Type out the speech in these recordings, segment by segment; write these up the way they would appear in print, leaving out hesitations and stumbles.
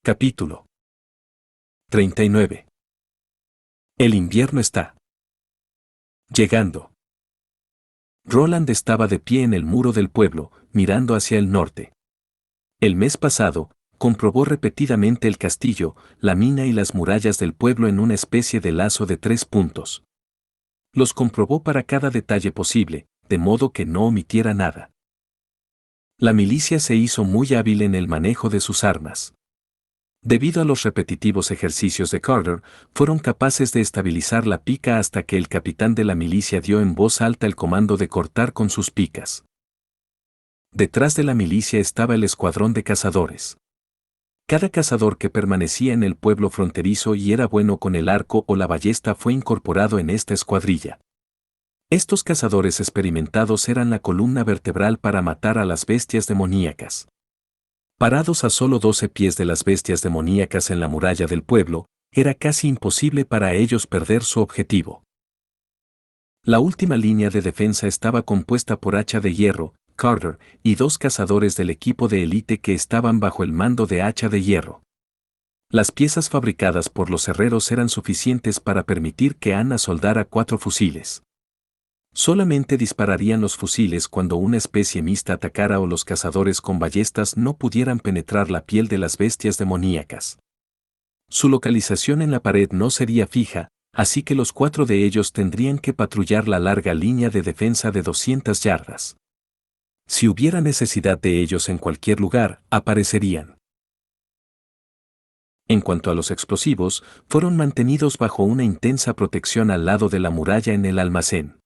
Capítulo 39. El invierno está llegando. Roland estaba de pie en el muro del pueblo, mirando hacia el norte. El mes pasado, comprobó repetidamente el castillo, la mina y las murallas del pueblo en una especie de lazo de 3 puntos. Los comprobó para cada detalle posible, de modo que no omitiera nada. La milicia se hizo muy hábil en el manejo de sus armas. Debido a los repetitivos ejercicios de Carter, fueron capaces de estabilizar la pica hasta que el capitán de la milicia dio en voz alta el comando de cortar con sus picas. Detrás de la milicia estaba el escuadrón de cazadores. Cada cazador que permanecía en el pueblo fronterizo y era bueno con el arco o la ballesta fue incorporado en esta escuadrilla. Estos cazadores experimentados eran la columna vertebral para matar a las bestias demoníacas. Parados a solo 12 pies de las bestias demoníacas en la muralla del pueblo, era casi imposible para ellos perder su objetivo. La última línea de defensa estaba compuesta por Hacha de Hierro, Carter, y 2 cazadores del equipo de élite que estaban bajo el mando de Hacha de Hierro. Las piezas fabricadas por los herreros eran suficientes para permitir que Anna soldara 4 fusiles. Solamente dispararían los fusiles cuando una especie mixta atacara o los cazadores con ballestas no pudieran penetrar la piel de las bestias demoníacas. Su localización en la pared no sería fija, así que los 4 de ellos tendrían que patrullar la larga línea de defensa de 200 yardas. Si hubiera necesidad de ellos en cualquier lugar, aparecerían. En cuanto a los explosivos, fueron mantenidos bajo una intensa protección al lado de la muralla en el almacén.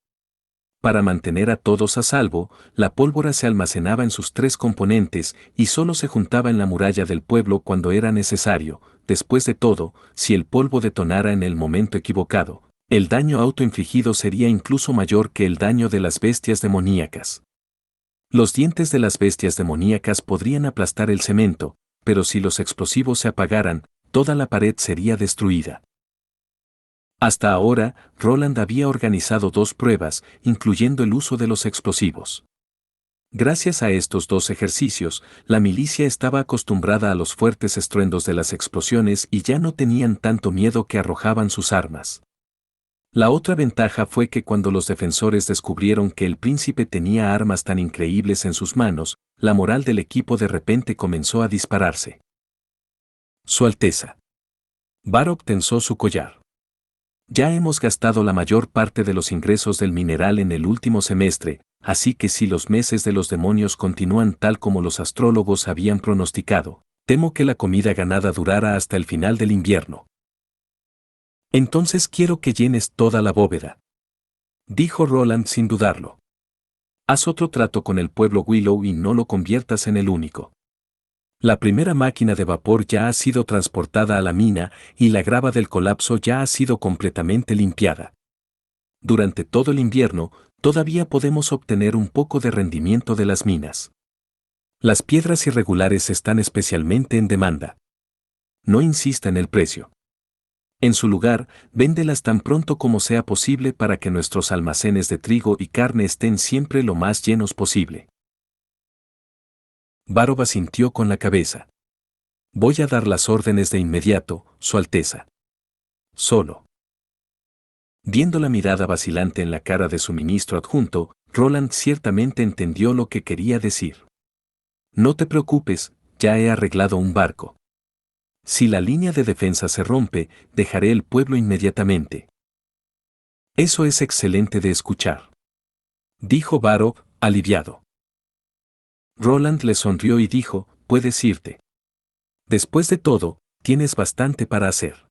Para mantener a todos a salvo, la pólvora se almacenaba en sus 3 componentes y solo se juntaba en la muralla del pueblo cuando era necesario. Después de todo, si el polvo detonara en el momento equivocado, el daño autoinfligido sería incluso mayor que el daño de las bestias demoníacas. Los dientes de las bestias demoníacas podrían aplastar el cemento, pero si los explosivos se apagaran, toda la pared sería destruida. Hasta ahora, Roland había organizado 2 pruebas, incluyendo el uso de los explosivos. Gracias a estos 2 ejercicios, la milicia estaba acostumbrada a los fuertes estruendos de las explosiones y ya no tenían tanto miedo que arrojaban sus armas. La otra ventaja fue que cuando los defensores descubrieron que el príncipe tenía armas tan increíbles en sus manos, la moral del equipo de repente comenzó a dispararse. Su Alteza. Varrock tensó su collar. Ya hemos gastado la mayor parte de los ingresos del mineral en el último semestre, así que si los meses de los demonios continúan tal como los astrólogos habían pronosticado, temo que la comida ganada durara hasta el final del invierno. Entonces quiero que llenes toda la bóveda, dijo Roland sin dudarlo. Haz otro trato con el pueblo Willow y no lo conviertas en el único. La primera máquina de vapor ya ha sido transportada a la mina y la grava del colapso ya ha sido completamente limpiada. Durante todo el invierno, todavía podemos obtener un poco de rendimiento de las minas. Las piedras irregulares están especialmente en demanda. No insista en el precio. En su lugar, véndelas tan pronto como sea posible para que nuestros almacenes de trigo y carne estén siempre lo más llenos posible. Varrock asintió con la cabeza. Voy a dar las órdenes de inmediato, Su Alteza. Solo. Viendo la mirada vacilante en la cara de su ministro adjunto, Roland ciertamente entendió lo que quería decir. No te preocupes, ya he arreglado un barco. Si la línea de defensa se rompe, dejaré el pueblo inmediatamente. Eso es excelente de escuchar, dijo Varrock, aliviado. Roland le sonrió y dijo, puedes irte. Después de todo, tienes bastante para hacer.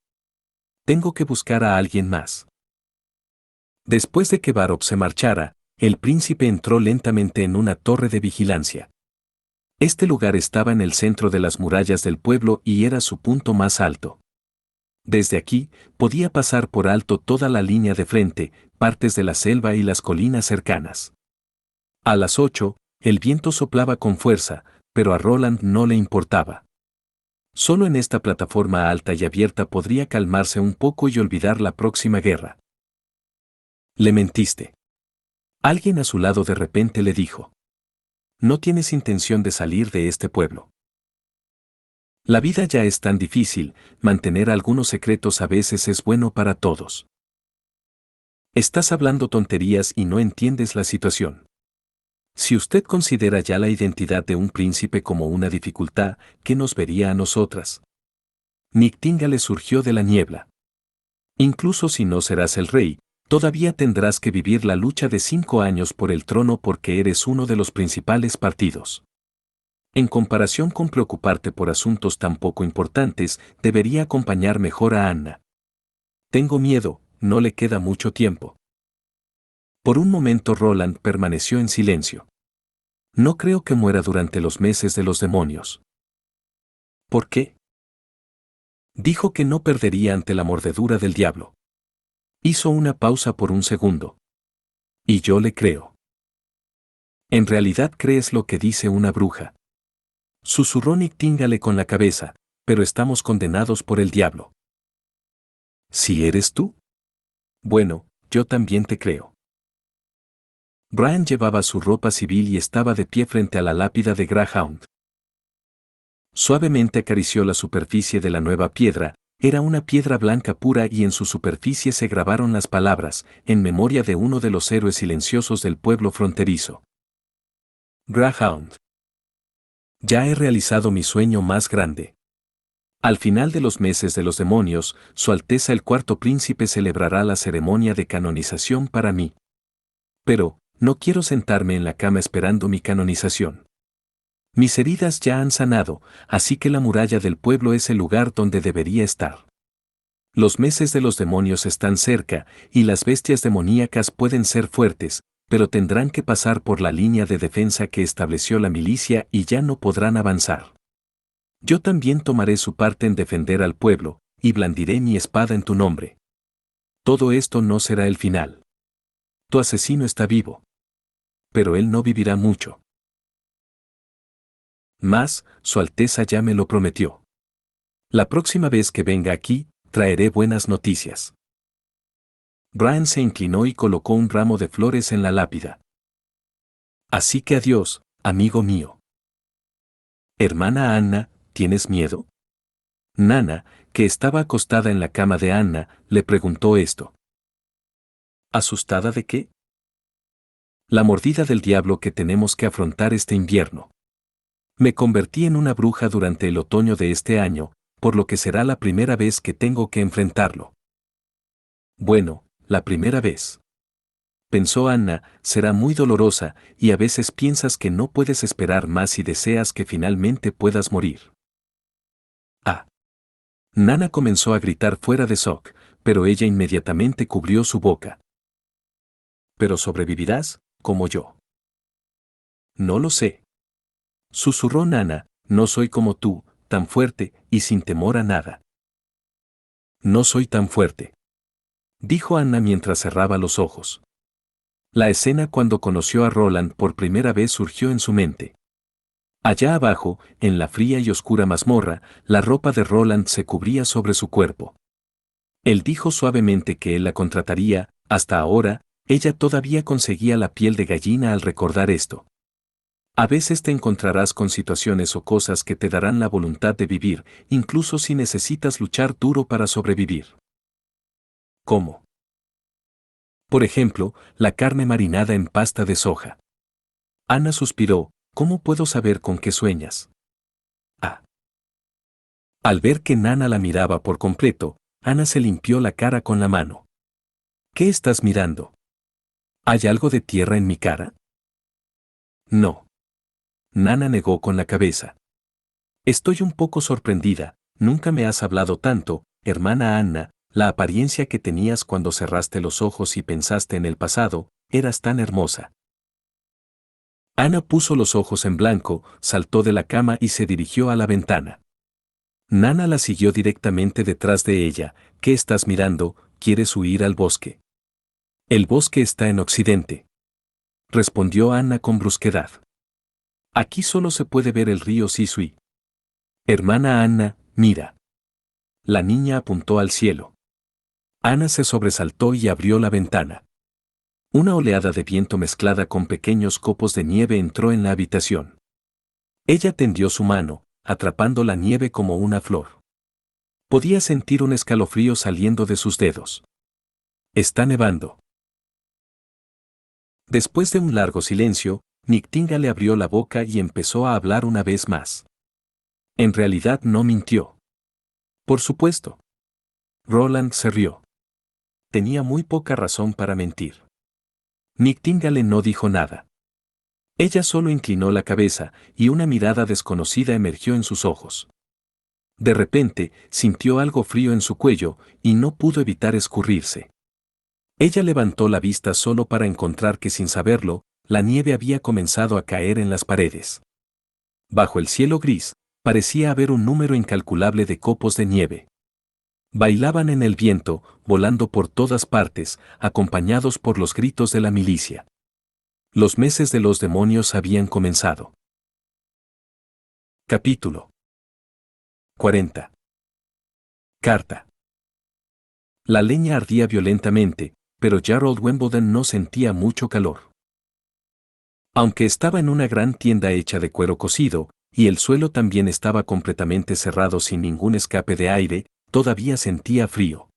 Tengo que buscar a alguien más. Después de que Varrock se marchara, el príncipe entró lentamente en una torre de vigilancia. Este lugar estaba en el centro de las murallas del pueblo y era su punto más alto. Desde aquí, podía pasar por alto toda la línea de frente, partes de la selva y las colinas cercanas. A las 8, el viento soplaba con fuerza, pero a Roland no le importaba. Solo en esta plataforma alta y abierta podría calmarse un poco y olvidar la próxima guerra. Le mentiste. Alguien a su lado de repente le dijo. No tienes intención de salir de este pueblo. La vida ya es tan difícil, mantener algunos secretos a veces es bueno para todos. Estás hablando tonterías y no entiendes la situación. Si usted considera ya la identidad de un príncipe como una dificultad, ¿qué nos vería a nosotras? Nictinga le surgió de la niebla. Incluso si no serás el rey, todavía tendrás que vivir la lucha de 5 años por el trono porque eres uno de los principales partidos. En comparación con preocuparte por asuntos tan poco importantes, debería acompañar mejor a Anna. Tengo miedo, no le queda mucho tiempo. Por un momento Roland permaneció en silencio. No creo que muera durante los meses de los demonios. ¿Por qué? Dijo que no perdería ante la mordedura del diablo. Hizo una pausa por un segundo. Y yo le creo. En realidad crees lo que dice una bruja. Susurró Nictíngale con la cabeza, pero estamos condenados por el diablo. ¿Si eres tú? Bueno, yo también te creo. Bran llevaba su ropa civil y estaba de pie frente a la lápida de Greyhound. Suavemente acarició la superficie de la nueva piedra, era una piedra blanca pura y en su superficie se grabaron las palabras, en memoria de uno de los héroes silenciosos del pueblo fronterizo. Greyhound. Ya he realizado mi sueño más grande. Al final de los meses de los demonios, Su Alteza el Cuarto Príncipe celebrará la ceremonia de canonización para mí. Pero, no quiero sentarme en la cama esperando mi canonización. Mis heridas ya han sanado, así que la muralla del pueblo es el lugar donde debería estar. Los meses de los demonios están cerca, y las bestias demoníacas pueden ser fuertes, pero tendrán que pasar por la línea de defensa que estableció la milicia y ya no podrán avanzar. Yo también tomaré su parte en defender al pueblo, y blandiré mi espada en tu nombre. Todo esto no será el final. Tu asesino está vivo. Pero él no vivirá mucho. Más, Su Alteza ya me lo prometió. La próxima vez que venga aquí, traeré buenas noticias. Bran se inclinó y colocó un ramo de flores en la lápida. Así que adiós, amigo mío. Hermana Anna, ¿tienes miedo? Nana, que estaba acostada en la cama de Anna, le preguntó esto. ¿Asustada de qué? La mordida del diablo que tenemos que afrontar este invierno. Me convertí en una bruja durante el otoño de este año, por lo que será la primera vez que tengo que enfrentarlo. Bueno, la primera vez. Pensó Anna, será muy dolorosa, y a veces piensas que no puedes esperar más y deseas que finalmente puedas morir. Ah. Nana comenzó a gritar fuera de shock, pero ella inmediatamente cubrió su boca. ¿Pero sobrevivirás, como yo? No lo sé. Susurró Nana, no soy como tú, tan fuerte y sin temor a nada. No soy tan fuerte. Dijo Anna mientras cerraba los ojos. La escena cuando conoció a Roland por primera vez surgió en su mente. Allá abajo, en la fría y oscura mazmorra, la ropa de Roland se cubría sobre su cuerpo. Él dijo suavemente que él la contrataría, hasta ahora, ella todavía conseguía la piel de gallina al recordar esto. A veces te encontrarás con situaciones o cosas que te darán la voluntad de vivir, incluso si necesitas luchar duro para sobrevivir. ¿Cómo? Por ejemplo, la carne marinada en pasta de soja. Ana suspiró, ¿cómo puedo saber con qué sueñas? Ah. Al ver que Nana la miraba por completo, Ana se limpió la cara con la mano. ¿Qué estás mirando? ¿Hay algo de tierra en mi cara? No. Nana negó con la cabeza. Estoy un poco sorprendida, nunca me has hablado tanto, hermana Anna, la apariencia que tenías cuando cerraste los ojos y pensaste en el pasado, eras tan hermosa. Ana puso los ojos en blanco, saltó de la cama y se dirigió a la ventana. Nana la siguió directamente detrás de ella. ¿Qué estás mirando? ¿Quieres huir al bosque? El bosque está en occidente. Respondió Ana con brusquedad. Aquí solo se puede ver el río Sisui. Hermana Anna, mira. La niña apuntó al cielo. Ana se sobresaltó y abrió la ventana. Una oleada de viento mezclada con pequeños copos de nieve entró en la habitación. Ella tendió su mano, atrapando la nieve como una flor. Podía sentir un escalofrío saliendo de sus dedos. Está nevando. Después de un largo silencio, Niktinga abrió la boca y empezó a hablar una vez más. En realidad no mintió. Por supuesto. Roland se rió. Tenía muy poca razón para mentir. Niktinga no dijo nada. Ella solo inclinó la cabeza y una mirada desconocida emergió en sus ojos. De repente, sintió algo frío en su cuello y no pudo evitar escurrirse. Ella levantó la vista solo para encontrar que sin saberlo, la nieve había comenzado a caer en las paredes. Bajo el cielo gris, parecía haber un número incalculable de copos de nieve. Bailaban en el viento, volando por todas partes, acompañados por los gritos de la milicia. Los meses de los demonios habían comenzado. Capítulo 40. Carta. La leña ardía violentamente, pero Jarrold Wimbledon no sentía mucho calor. Aunque estaba en una gran tienda hecha de cuero cocido, y el suelo también estaba completamente cerrado sin ningún escape de aire, todavía sentía frío.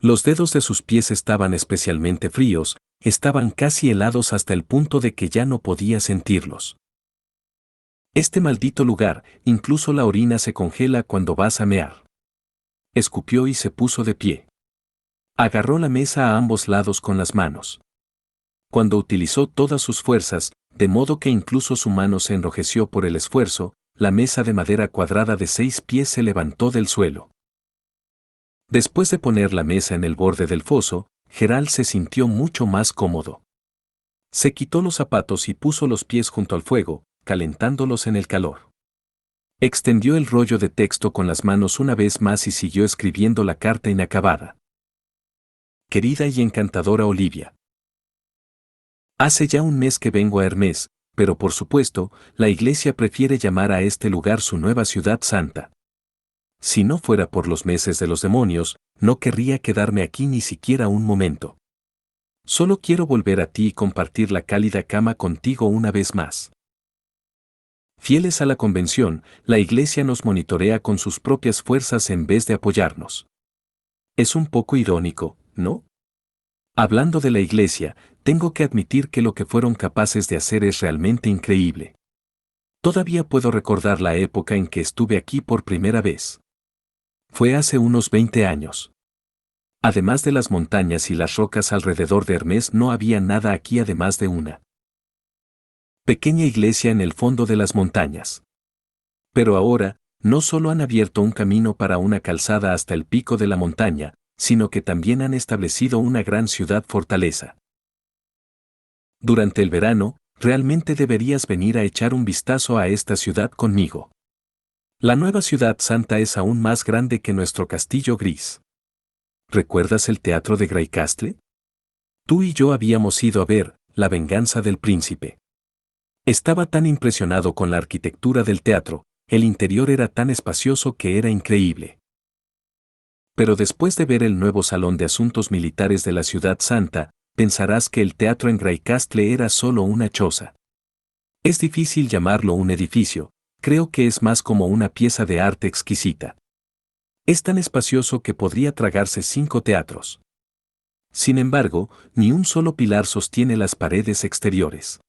Los dedos de sus pies estaban especialmente fríos, estaban casi helados hasta el punto de que ya no podía sentirlos. Este maldito lugar, incluso la orina se congela cuando vas a mear. Escupió y se puso de pie. Agarró la mesa a ambos lados con las manos. Cuando utilizó todas sus fuerzas, de modo que incluso su mano se enrojeció por el esfuerzo, la mesa de madera cuadrada de 6 pies se levantó del suelo. Después de poner la mesa en el borde del foso, Gerald se sintió mucho más cómodo. Se quitó los zapatos y puso los pies junto al fuego, calentándolos en el calor. Extendió el rollo de texto con las manos una vez más y siguió escribiendo la carta inacabada. Querida y encantadora Olivia. Hace ya un mes que vengo a Hermes, pero por supuesto, la Iglesia prefiere llamar a este lugar su nueva ciudad santa. Si no fuera por los meses de los demonios, no querría quedarme aquí ni siquiera un momento. Solo quiero volver a ti y compartir la cálida cama contigo una vez más. Fieles a la convención, la Iglesia nos monitorea con sus propias fuerzas en vez de apoyarnos. Es un poco irónico, ¿no? Hablando de la Iglesia, tengo que admitir que lo que fueron capaces de hacer es realmente increíble. Todavía puedo recordar la época en que estuve aquí por primera vez. Fue hace unos 20 años. Además de las montañas y las rocas alrededor de Hermes, no había nada aquí además de una pequeña iglesia en el fondo de las montañas. Pero ahora, no solo han abierto un camino para una calzada hasta el pico de la montaña, sino que también han establecido una gran ciudad fortaleza. Durante el verano, realmente deberías venir a echar un vistazo a esta ciudad conmigo. La nueva ciudad santa es aún más grande que nuestro castillo gris. ¿Recuerdas el teatro de Greycastle? Tú y yo habíamos ido a ver La venganza del príncipe. Estaba tan impresionado con la arquitectura del teatro, el interior era tan espacioso que era increíble. Pero después de ver el nuevo salón de asuntos militares de la ciudad santa, pensarás que el teatro en Greycastle era solo una choza. Es difícil llamarlo un edificio, creo que es más como una pieza de arte exquisita. Es tan espacioso que podría tragarse 5 teatros. Sin embargo, ni un solo pilar sostiene las paredes exteriores.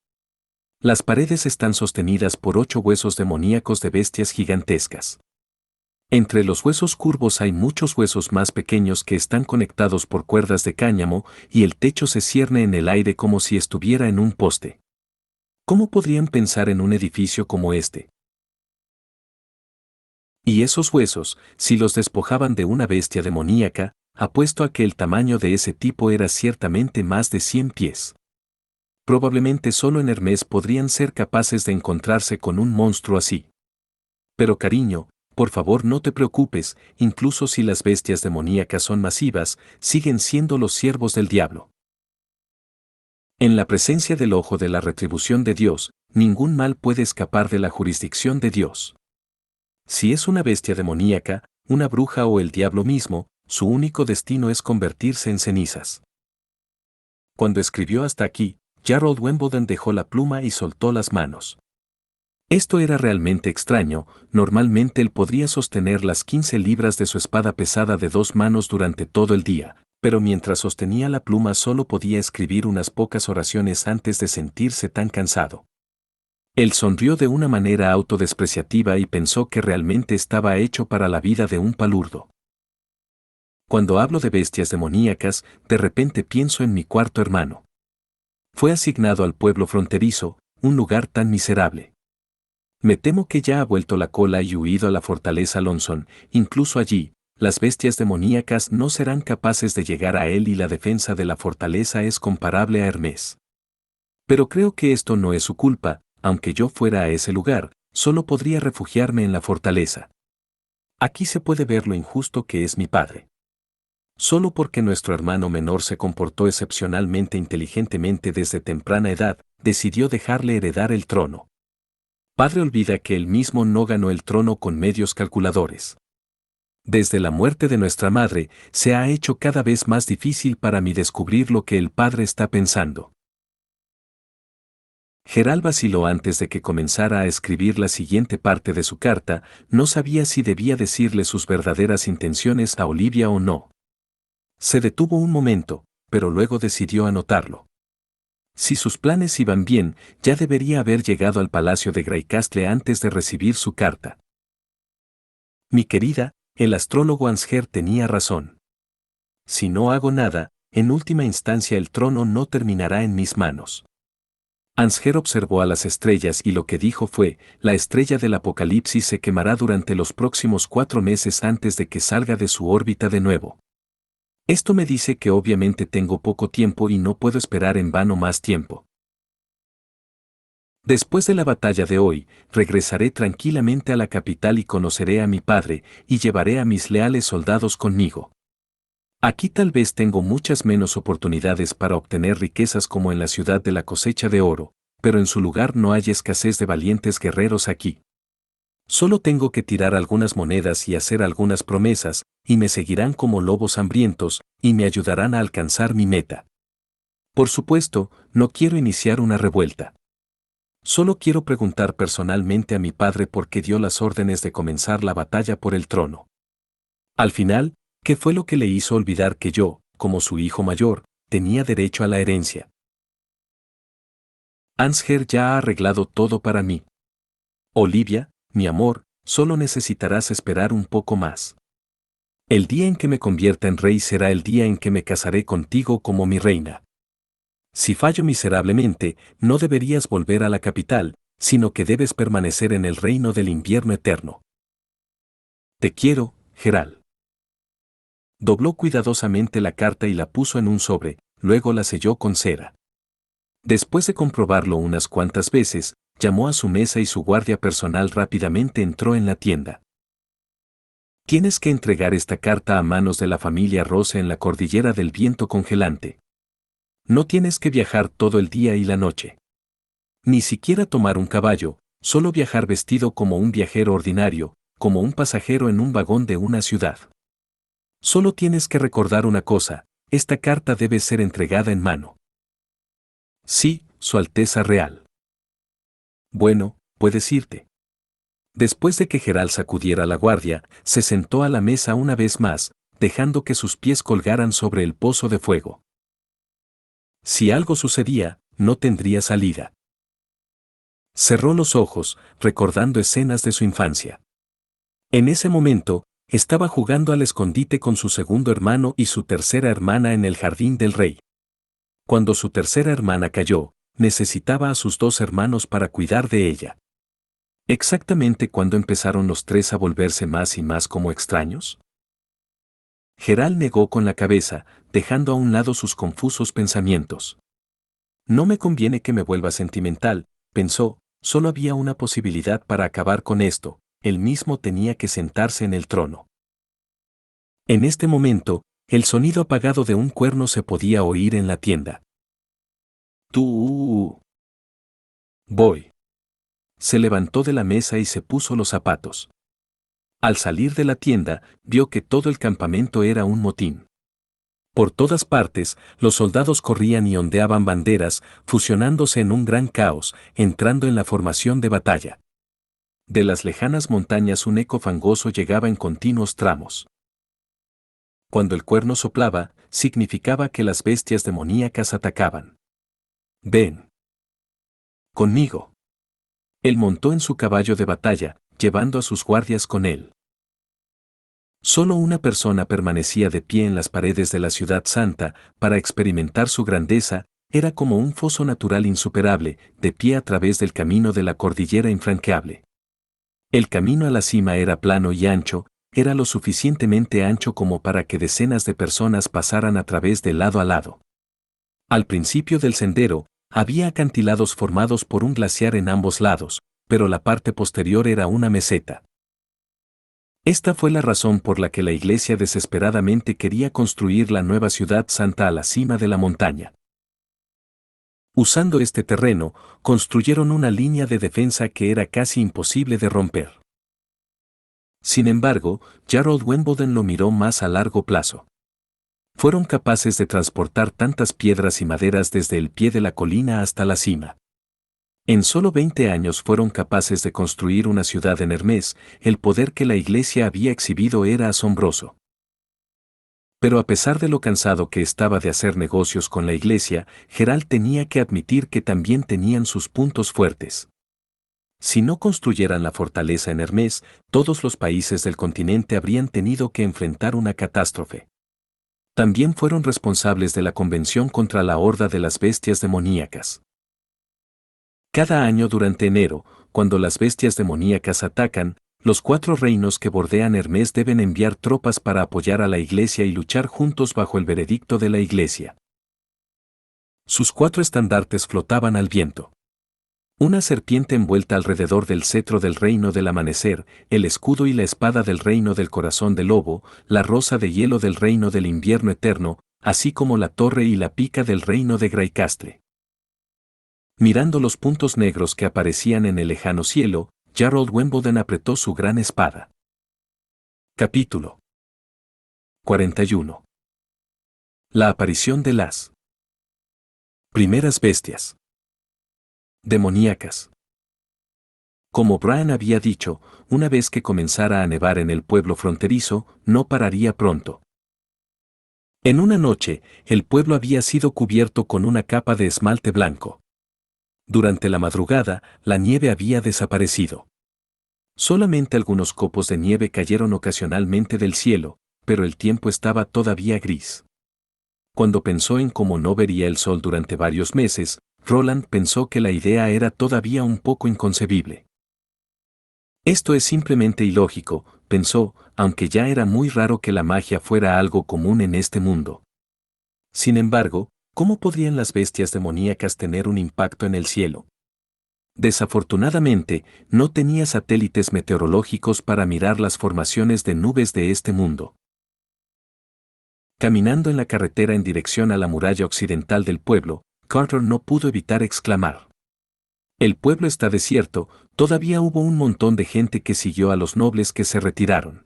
Las paredes están sostenidas por 8 huesos demoníacos de bestias gigantescas. Entre los huesos curvos hay muchos huesos más pequeños que están conectados por cuerdas de cáñamo y el techo se cierne en el aire como si estuviera en un poste. ¿Cómo podrían pensar en un edificio como este? Y esos huesos, si los despojaban de una bestia demoníaca, apuesto a que el tamaño de ese tipo era ciertamente más de 100 pies. Probablemente solo en Hermes podrían ser capaces de encontrarse con un monstruo así. Pero cariño, por favor no te preocupes, incluso si las bestias demoníacas son masivas, siguen siendo los siervos del diablo. En la presencia del ojo de la retribución de Dios, ningún mal puede escapar de la jurisdicción de Dios. Si es una bestia demoníaca, una bruja o el diablo mismo, su único destino es convertirse en cenizas. Cuando escribió hasta aquí, Jarrold Wimbledon dejó la pluma y soltó las manos. Esto era realmente extraño. Normalmente él podría sostener las 15 libras de su espada pesada de 2 manos durante todo el día, pero mientras sostenía la pluma solo podía escribir unas pocas oraciones antes de sentirse tan cansado. Él sonrió de una manera autodespreciativa y pensó que realmente estaba hecho para la vida de un palurdo. Cuando hablo de bestias demoníacas, de repente pienso en mi cuarto hermano. Fue asignado al pueblo fronterizo, un lugar tan miserable. Me temo que ya ha vuelto la cola y huido a la fortaleza Lonson. Incluso allí, las bestias demoníacas no serán capaces de llegar a él y la defensa de la fortaleza es comparable a Hermes. Pero creo que esto no es su culpa. Aunque yo fuera a ese lugar, solo podría refugiarme en la fortaleza. Aquí se puede ver lo injusto que es mi padre. Solo porque nuestro hermano menor se comportó excepcionalmente inteligentemente desde temprana edad, decidió dejarle heredar el trono. Padre olvida que él mismo no ganó el trono con medios calculadores. Desde la muerte de nuestra madre, se ha hecho cada vez más difícil para mí descubrir lo que el padre está pensando. Gerald vaciló antes de que comenzara a escribir la siguiente parte de su carta. No sabía si debía decirle sus verdaderas intenciones a Olivia o no. Se detuvo un momento, pero luego decidió anotarlo. Si sus planes iban bien, ya debería haber llegado al palacio de Greycastle antes de recibir su carta. Mi querida, el astrólogo Ansger tenía razón. Si no hago nada, en última instancia el trono no terminará en mis manos. Ansger observó a las estrellas y lo que dijo fue: la estrella del apocalipsis se quemará durante los próximos 4 meses antes de que salga de su órbita de nuevo. Esto me dice que obviamente tengo poco tiempo y no puedo esperar en vano más tiempo. Después de la batalla de hoy, regresaré tranquilamente a la capital y conoceré a mi padre, y llevaré a mis leales soldados conmigo. Aquí tal vez tengo muchas menos oportunidades para obtener riquezas como en la ciudad de la cosecha de oro, pero en su lugar no hay escasez de valientes guerreros aquí. Solo tengo que tirar algunas monedas y hacer algunas promesas, y me seguirán como lobos hambrientos, y me ayudarán a alcanzar mi meta. Por supuesto, no quiero iniciar una revuelta. Solo quiero preguntar personalmente a mi padre por qué dio las órdenes de comenzar la batalla por el trono. Al final, ¿qué fue lo que le hizo olvidar que yo, como su hijo mayor, tenía derecho a la herencia? Ansger ya ha arreglado todo para mí. Olivia, mi amor, solo necesitarás esperar un poco más. El día en que me convierta en rey será el día en que me casaré contigo como mi reina. Si fallo miserablemente, no deberías volver a la capital, sino que debes permanecer en el reino del invierno eterno. Te quiero, Gerald. Dobló cuidadosamente la carta y la puso en un sobre, luego la selló con cera. Después de comprobarlo unas cuantas veces, llamó a su mesa y su guardia personal rápidamente entró en la tienda. Tienes que entregar esta carta a manos de la familia Rose en la cordillera del viento congelante. No tienes que viajar todo el día y la noche. Ni siquiera tomar un caballo, solo viajar vestido como un viajero ordinario, como un pasajero en un vagón de una ciudad. Solo tienes que recordar una cosa: esta carta debe ser entregada en mano. Sí, Su Alteza Real. Bueno, puedes irte. Después de que Gerald sacudiera la guardia, se sentó a la mesa una vez más, dejando que sus pies colgaran sobre el pozo de fuego. Si algo sucedía, no tendría salida. Cerró los ojos, recordando escenas de su infancia. En ese momento, estaba jugando al escondite con su segundo hermano y su tercera hermana en el jardín del rey. Cuando su tercera hermana cayó, necesitaba a sus 2 hermanos para cuidar de ella. ¿Exactamente cuando empezaron los 3 a volverse más y más como extraños? Gerald negó con la cabeza, dejando a un lado sus confusos pensamientos. No me conviene que me vuelva sentimental, pensó. Solo había una posibilidad para acabar con esto: él mismo tenía que sentarse en el trono. En este momento, el sonido apagado de un cuerno se podía oír en la tienda. Tú. Voy. Se levantó de la mesa y se puso los zapatos. Al salir de la tienda, vio que todo el campamento era un motín. Por todas partes, los soldados corrían y ondeaban banderas, fusionándose en un gran caos, entrando en la formación de batalla. De las lejanas montañas un eco fangoso llegaba en continuos tramos. Cuando el cuerno soplaba, significaba que las bestias demoníacas atacaban. Ven conmigo. Él montó en su caballo de batalla, llevando a sus guardias con él. Solo una persona permanecía de pie en las paredes de la ciudad santa para experimentar su grandeza, era como un foso natural insuperable, de pie a través del camino de la cordillera infranqueable. El camino a la cima era plano y ancho, era lo suficientemente ancho como para que decenas de personas pasaran a través de lado a lado. Al principio del sendero, había acantilados formados por un glaciar en ambos lados, pero la parte posterior era una meseta. Esta fue la razón por la que la iglesia desesperadamente quería construir la nueva ciudad santa a la cima de la montaña. Usando este terreno, construyeron una línea de defensa que era casi imposible de romper. Sin embargo, Jarrold Wimbledon lo miró más a largo plazo. Fueron capaces de transportar tantas piedras y maderas desde el pie de la colina hasta la cima. En solo 20 años fueron capaces de construir una ciudad en Hermes, el poder que la iglesia había exhibido era asombroso. Pero a pesar de lo cansado que estaba de hacer negocios con la iglesia, Gerald tenía que admitir que también tenían sus puntos fuertes. Si no construyeran la fortaleza en Hermes, todos los países del continente habrían tenido que enfrentar una catástrofe. También fueron responsables de la convención contra la horda de las bestias demoníacas. Cada año durante enero, cuando las bestias demoníacas atacan, los 4 reinos que bordean Hermes deben enviar tropas para apoyar a la iglesia y luchar juntos bajo el veredicto de la iglesia. Sus 4 estandartes flotaban al viento. Una serpiente envuelta alrededor del cetro del reino del amanecer, el escudo y la espada del reino del corazón del lobo, la rosa de hielo del reino del invierno eterno, así como la torre y la pica del reino de Graicastre. Mirando los puntos negros que aparecían en el lejano cielo, Jarrold Wimbledon apretó su gran espada. Capítulo 41. La aparición de las primeras bestias demoníacas. Como Brian había dicho, una vez que comenzara a nevar en el pueblo fronterizo, no pararía pronto. En una noche, el pueblo había sido cubierto con una capa de esmalte blanco. Durante la madrugada, la nieve había desaparecido. Solamente algunos copos de nieve cayeron ocasionalmente del cielo, pero el tiempo estaba todavía gris. Cuando pensó en cómo no vería el sol durante varios meses, Roland pensó que la idea era todavía un poco inconcebible. Esto es simplemente ilógico, pensó, aunque ya era muy raro que la magia fuera algo común en este mundo. Sin embargo, ¿cómo podrían las bestias demoníacas tener un impacto en el cielo? Desafortunadamente, no tenía satélites meteorológicos para mirar las formaciones de nubes de este mundo. Caminando en la carretera en dirección a la muralla occidental del pueblo, Carter no pudo evitar exclamar: «El pueblo está desierto, todavía hubo un montón de gente que siguió a los nobles que se retiraron.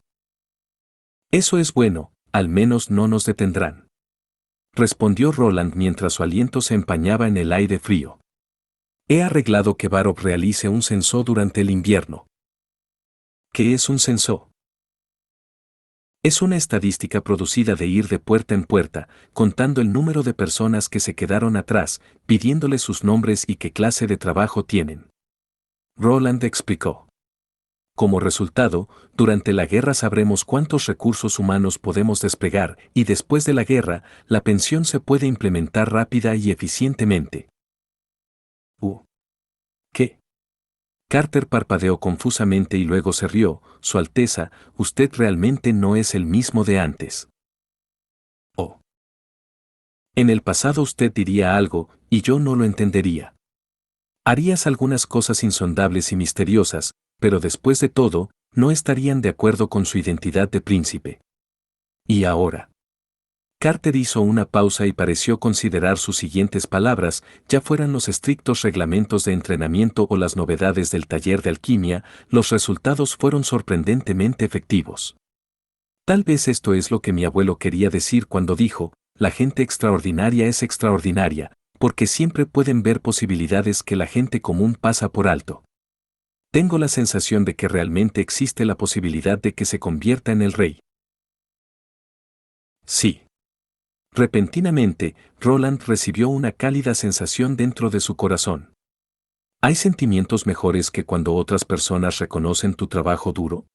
Eso es bueno, al menos no nos detendrán», respondió Roland mientras su aliento se empañaba en el aire frío. «He arreglado que Varrock realice un censo durante el invierno». ¿Qué es un censo? Es una estadística producida de ir de puerta en puerta, contando el número de personas que se quedaron atrás, pidiéndoles sus nombres y qué clase de trabajo tienen. Roland explicó. Como resultado, durante la guerra sabremos cuántos recursos humanos podemos desplegar y después de la guerra, la pensión se puede implementar rápida y eficientemente. ¿Qué? Carter parpadeó confusamente y luego se rió. «Su Alteza, usted realmente no es el mismo de antes». «Oh. En el pasado usted diría algo, y yo no lo entendería. Harías algunas cosas insondables y misteriosas, pero después de todo, no estarían de acuerdo con su identidad de príncipe. ¿Y ahora?». Carter hizo una pausa y pareció considerar sus siguientes palabras, ya fueran los estrictos reglamentos de entrenamiento o las novedades del taller de alquimia, los resultados fueron sorprendentemente efectivos. Tal vez esto es lo que mi abuelo quería decir cuando dijo: «La gente extraordinaria es extraordinaria, porque siempre pueden ver posibilidades que la gente común pasa por alto». Tengo la sensación de que realmente existe la posibilidad de que se convierta en el rey. Sí. Repentinamente, Roland recibió una cálida sensación dentro de su corazón. ¿Hay sentimientos mejores que cuando otras personas reconocen tu trabajo duro?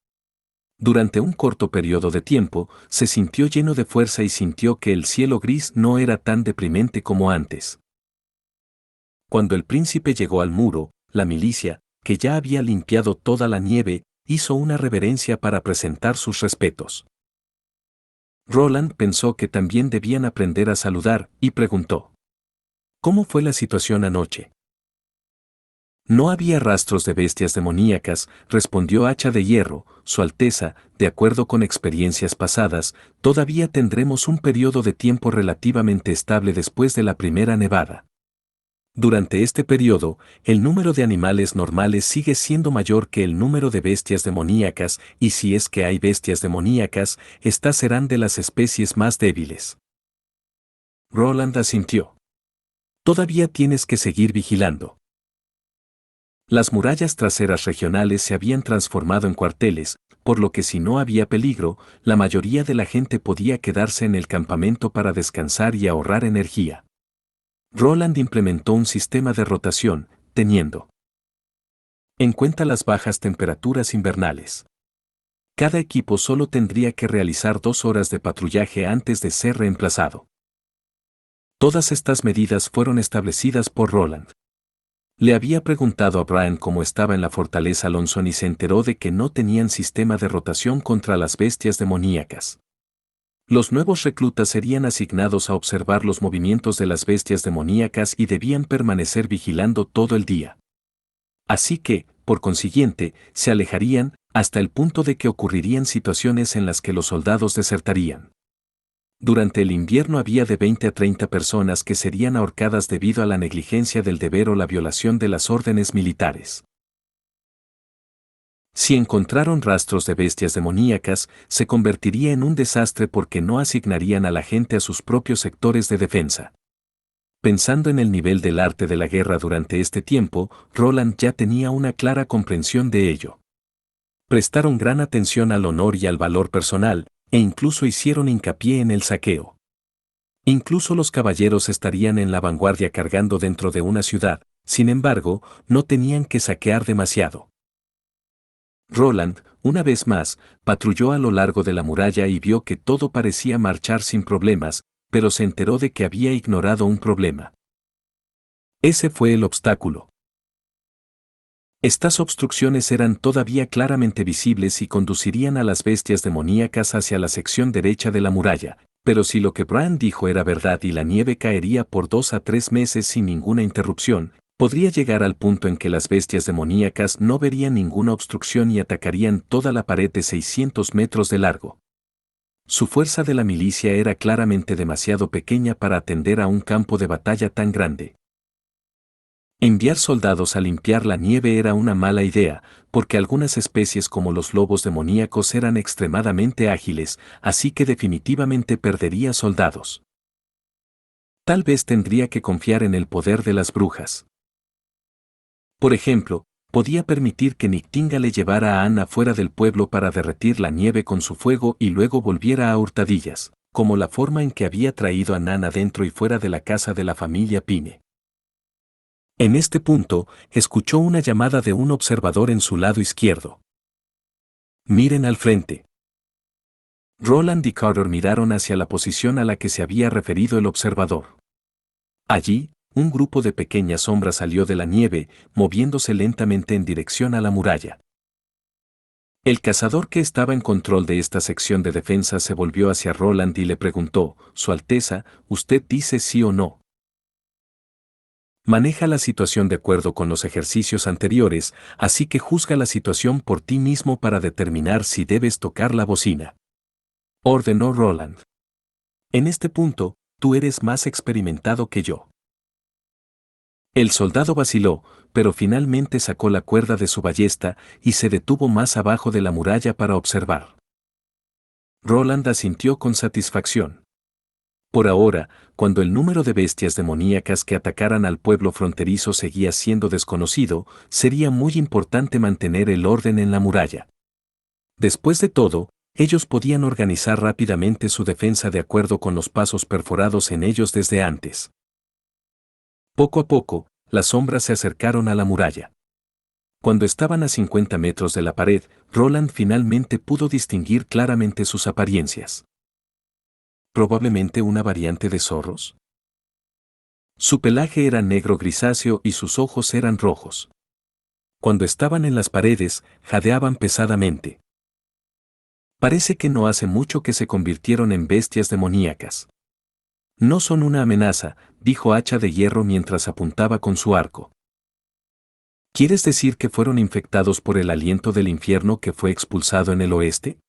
Durante un corto periodo de tiempo, se sintió lleno de fuerza y sintió que el cielo gris no era tan deprimente como antes. Cuando el príncipe llegó al muro, la milicia, que ya había limpiado toda la nieve, hizo una reverencia para presentar sus respetos. Roland pensó que también debían aprender a saludar y preguntó: ¿Cómo fue la situación anoche? No había rastros de bestias demoníacas, respondió Hacha de Hierro, Su Alteza, de acuerdo con experiencias pasadas, todavía tendremos un periodo de tiempo relativamente estable después de la primera nevada. Durante este periodo, el número de animales normales sigue siendo mayor que el número de bestias demoníacas, y si es que hay bestias demoníacas, estas serán de las especies más débiles. Roland asintió. Todavía tienes que seguir vigilando. Las murallas traseras regionales se habían transformado en cuarteles, por lo que si no había peligro, la mayoría de la gente podía quedarse en el campamento para descansar y ahorrar energía. Roland implementó un sistema de rotación, teniendo en cuenta las bajas temperaturas invernales. Cada equipo solo tendría que realizar 2 horas de patrullaje antes de ser reemplazado. Todas estas medidas fueron establecidas por Roland. Le había preguntado a Brian cómo estaba en la fortaleza Lonson y se enteró de que no tenían sistema de rotación contra las bestias demoníacas. Los nuevos reclutas serían asignados a observar los movimientos de las bestias demoníacas y debían permanecer vigilando todo el día. Así que, por consiguiente, se alejarían, hasta el punto de que ocurrirían situaciones en las que los soldados desertarían. Durante el invierno había de 20 a 30 personas que serían ahorcadas debido a la negligencia del deber o la violación de las órdenes militares. Si encontraron rastros de bestias demoníacas, se convertiría en un desastre porque no asignarían a la gente a sus propios sectores de defensa. Pensando en el nivel del arte de la guerra durante este tiempo, Roland ya tenía una clara comprensión de ello. Prestaron gran atención al honor y al valor personal, e incluso hicieron hincapié en el saqueo. Incluso los caballeros estarían en la vanguardia cargando dentro de una ciudad, sin embargo, no tenían que saquear demasiado. Roland, una vez más, patrulló a lo largo de la muralla y vio que todo parecía marchar sin problemas, pero se enteró de que había ignorado un problema. Ese fue el obstáculo. Estas obstrucciones eran todavía claramente visibles y conducirían a las bestias demoníacas hacia la sección derecha de la muralla, pero si lo que Brian dijo era verdad y la nieve caería por 2 a 3 meses sin ninguna interrupción, podría llegar al punto en que las bestias demoníacas no verían ninguna obstrucción y atacarían toda la pared de 600 metros de largo. Su fuerza de la milicia era claramente demasiado pequeña para atender a un campo de batalla tan grande. Enviar soldados a limpiar la nieve era una mala idea, porque algunas especies como los lobos demoníacos eran extremadamente ágiles, así que definitivamente perdería soldados. Tal vez tendría que confiar en el poder de las brujas. Por ejemplo, podía permitir que Nictinga le llevara a Anna fuera del pueblo para derretir la nieve con su fuego y luego volviera a hurtadillas, como la forma en que había traído a Nana dentro y fuera de la casa de la familia Pine. En este punto, escuchó una llamada de un observador en su lado izquierdo. Miren al frente. Roland y Carter miraron hacia la posición a la que se había referido el observador. Allí, un grupo de pequeñas sombras salió de la nieve, moviéndose lentamente en dirección a la muralla. El cazador que estaba en control de esta sección de defensa se volvió hacia Roland y le preguntó: Su Alteza, ¿usted dice sí o no? Maneja la situación de acuerdo con los ejercicios anteriores, así que juzga la situación por ti mismo para determinar si debes tocar la bocina. Ordenó Roland. En este punto, tú eres más experimentado que yo. El soldado vaciló, pero finalmente sacó la cuerda de su ballesta y se detuvo más abajo de la muralla para observar. Roland asintió con satisfacción. Por ahora, cuando el número de bestias demoníacas que atacaran al pueblo fronterizo seguía siendo desconocido, sería muy importante mantener el orden en la muralla. Después de todo, ellos podían organizar rápidamente su defensa de acuerdo con los pasos perforados en ellos desde antes. Poco a poco, las sombras se acercaron a la muralla. Cuando estaban a 50 metros de la pared, Roland finalmente pudo distinguir claramente sus apariencias. ¿Probablemente una variante de zorros? Su pelaje era negro grisáceo y sus ojos eran rojos. Cuando estaban en las paredes, jadeaban pesadamente. Parece que no hace mucho que se convirtieron en bestias demoníacas. No son una amenaza, dijo Hacha de Hierro mientras apuntaba con su arco. ¿Quieres decir que fueron infectados por el aliento del infierno que fue expulsado en el oeste?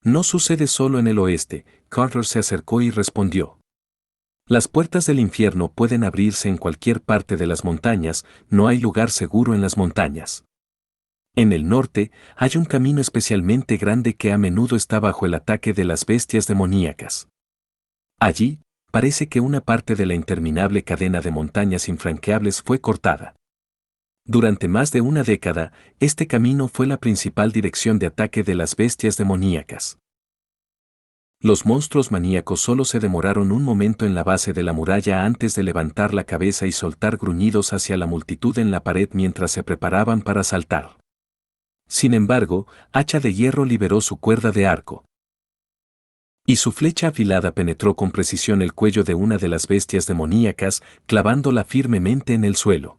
No sucede solo en el oeste, Carter se acercó y respondió. Las puertas del infierno pueden abrirse en cualquier parte de las montañas, no hay lugar seguro en las montañas. En el norte, hay un camino especialmente grande que a menudo está bajo el ataque de las bestias demoníacas. Allí, parece que una parte de la interminable cadena de montañas infranqueables fue cortada. Durante más de una década, este camino fue la principal dirección de ataque de las bestias demoníacas. Los monstruos maníacos solo se demoraron un momento en la base de la muralla antes de levantar la cabeza y soltar gruñidos hacia la multitud en la pared mientras se preparaban para saltar. Sin embargo, Hacha de Hierro liberó su cuerda de arco. Y su flecha afilada penetró con precisión el cuello de una de las bestias demoníacas, clavándola firmemente en el suelo.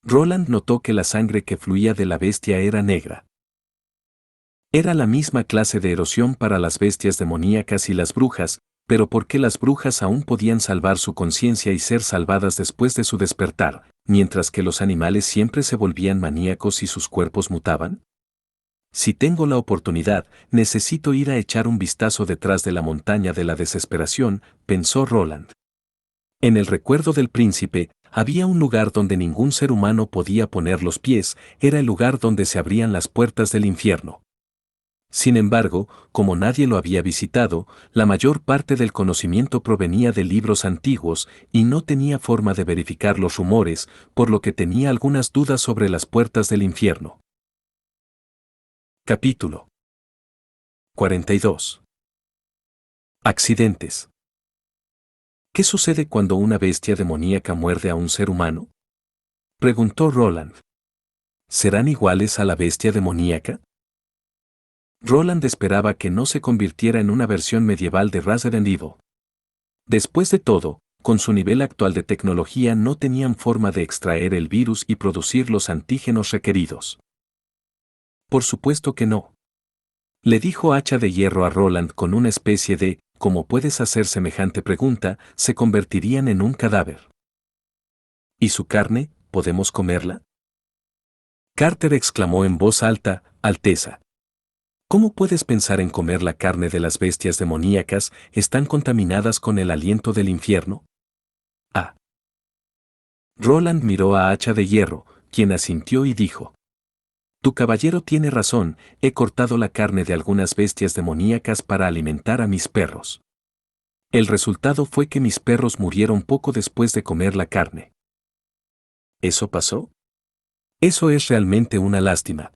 Roland notó que la sangre que fluía de la bestia era negra. Era la misma clase de erosión para las bestias demoníacas y las brujas, pero ¿por qué las brujas aún podían salvar su conciencia y ser salvadas después de su despertar, mientras que los animales siempre se volvían maníacos y sus cuerpos mutaban? Si tengo la oportunidad, necesito ir a echar un vistazo detrás de la montaña de la desesperación, pensó Roland. En el recuerdo del príncipe, había un lugar donde ningún ser humano podía poner los pies, era el lugar donde se abrían las puertas del infierno. Sin embargo, como nadie lo había visitado, la mayor parte del conocimiento provenía de libros antiguos y no tenía forma de verificar los rumores, por lo que tenía algunas dudas sobre las puertas del infierno. Capítulo 42. Accidentes. ¿Qué sucede cuando una bestia demoníaca muerde a un ser humano? Preguntó Roland. ¿Serán iguales a la bestia demoníaca? Roland esperaba que no se convirtiera en una versión medieval de Resident Evil. Después de todo, con su nivel actual de tecnología no tenían forma de extraer el virus y producir los antígenos requeridos. Por supuesto que no. Le dijo Hacha de Hierro a Roland con una especie de, ¿cómo puedes hacer semejante pregunta? Se convertirían en un cadáver. ¿Y su carne, podemos comerla? Carter exclamó en voz alta, Alteza. ¿Cómo puedes pensar en comer la carne de las bestias demoníacas? ¿Están contaminadas con el aliento del infierno? Ah. Roland miró a Hacha de Hierro, quien asintió y dijo. Tu caballero tiene razón, he cortado la carne de algunas bestias demoníacas para alimentar a mis perros. El resultado fue que mis perros murieron poco después de comer la carne. ¿Eso pasó? Eso es realmente una lástima.